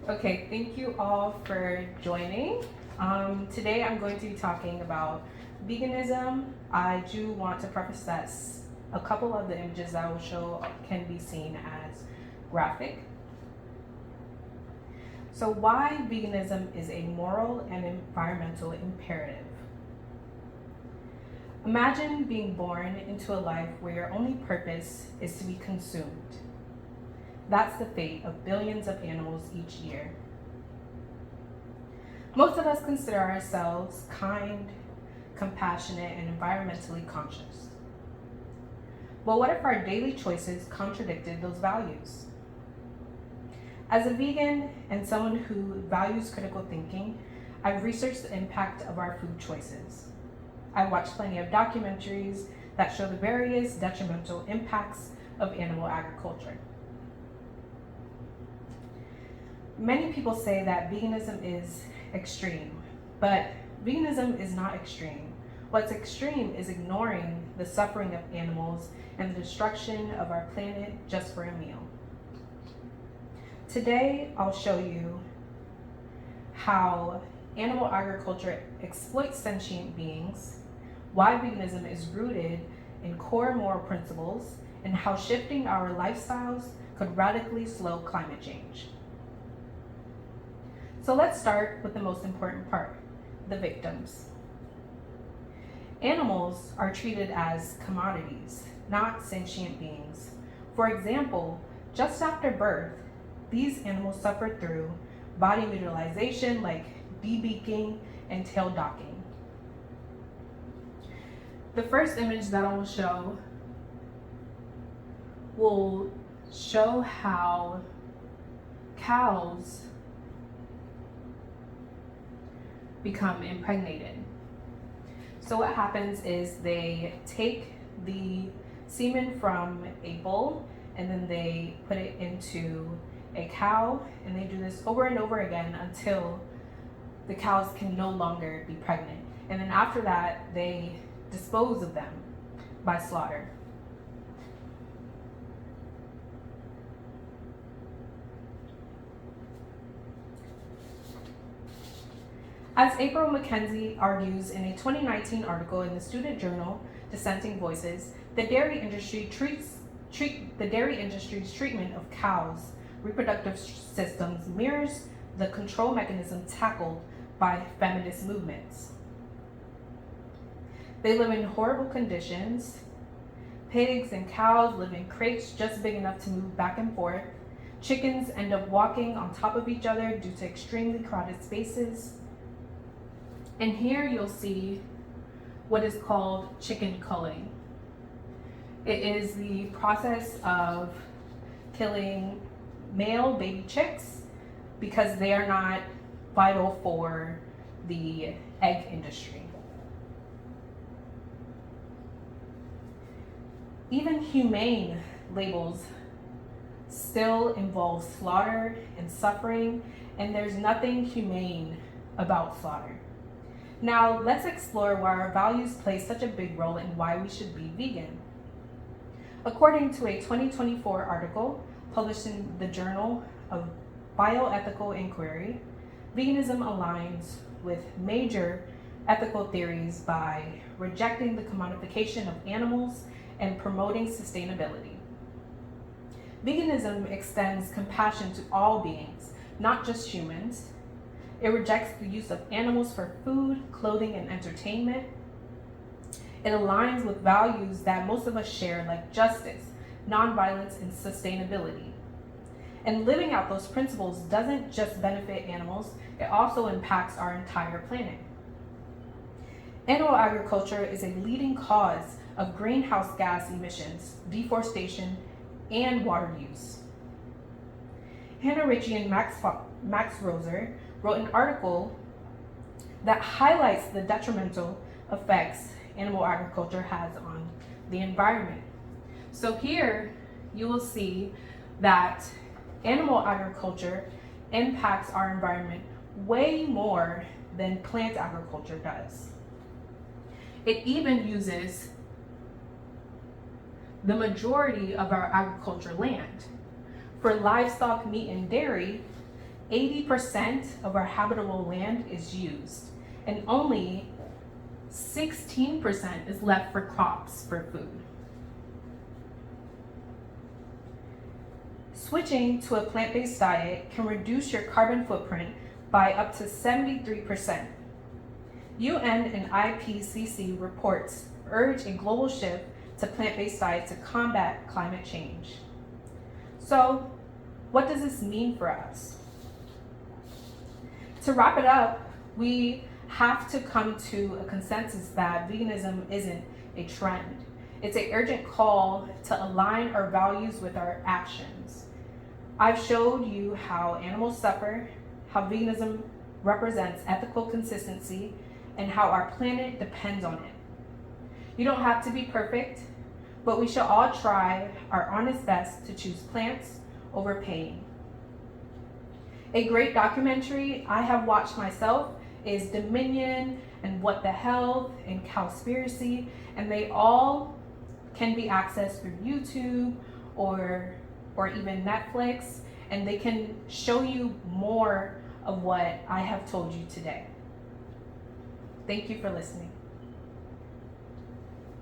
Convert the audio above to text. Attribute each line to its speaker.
Speaker 1: Okay, thank you all for joining. Today I'm going to be talking about veganism. I do want to preface that a couple of the images I will show can be seen as graphic. So, why veganism is a moral and environmental imperative? Imagine being born into a life where your only purpose is to be consumed. That's the fate of billions of animals each year. Most of us consider ourselves kind, compassionate, and environmentally conscious. But what if our daily choices contradicted those values? As a vegan and someone who values critical thinking, I've researched the impact of our food choices. I watched plenty of documentaries that show the various detrimental impacts of animal agriculture. Many people say that veganism is extreme, but veganism is not extreme. What's extreme is ignoring the suffering of animals and the destruction of our planet just for a meal. Today, I'll show you how animal agriculture exploits sentient beings, why veganism is rooted in core moral principles, and how shifting our lifestyles could radically slow climate change. So let's start with the most important part, the victims. Animals are treated as commodities, not sentient beings. For example, just after birth, these animals suffer through body mutilization like debeaking and tail docking. The first image that I will show how cows become impregnated. So what happens is they take the semen from a bull and then they put it into a cow, and they do this over and over again until the cows can no longer be pregnant. And then after that, they dispose of them by slaughter. As April McKenzie argues in a 2019 article in the student journal Dissenting Voices, the dairy industry's treatment of cows' reproductive systems mirrors the control mechanism tackled by feminist movements. They live in horrible conditions. Pigs and cows live in crates just big enough to move back and forth. Chickens end up walking on top of each other due to extremely crowded spaces. And here you'll see what is called chicken culling. It is the process of killing male baby chicks because they are not vital for the egg industry. Even humane labels still involve slaughter and suffering, and there's nothing humane about slaughter. Now, let's explore why our values play such a big role in why we should be vegan. According to a 2024 article published in the Journal of Bioethical Inquiry, veganism aligns with major ethical theories by rejecting the commodification of animals and promoting sustainability. Veganism extends compassion to all beings, not just humans. It rejects the use of animals for food, clothing, and entertainment. It aligns with values that most of us share, like justice, nonviolence, and sustainability. And living out those principles doesn't just benefit animals, it also impacts our entire planet. Animal agriculture is a leading cause of greenhouse gas emissions, deforestation, and water use. Hannah Ritchie and Max Roser wrote an article that highlights the detrimental effects animal agriculture has on the environment. So here you will see that animal agriculture impacts our environment way more than plant agriculture does. It even uses the majority of our agriculture land. For livestock, meat, and dairy, 80% of our habitable land is used, and only 16% is left for crops for food. Switching to a plant-based diet can reduce your carbon footprint by up to 73%. UN and IPCC reports urge a global shift to plant-based diets to combat climate change. So, what does this mean for us? To wrap it up, we have to come to a consensus that veganism isn't a trend. It's an urgent call to align our values with our actions. I've showed you how animals suffer, how veganism represents ethical consistency, and how our planet depends on it. You don't have to be perfect, but we should all try our honest best to choose plants over pain. A great documentary I have watched myself is Dominion and What the Health and Cowspiracy, and they all can be accessed through YouTube or even Netflix, and they can show you more of what I have told you today. Thank you for listening.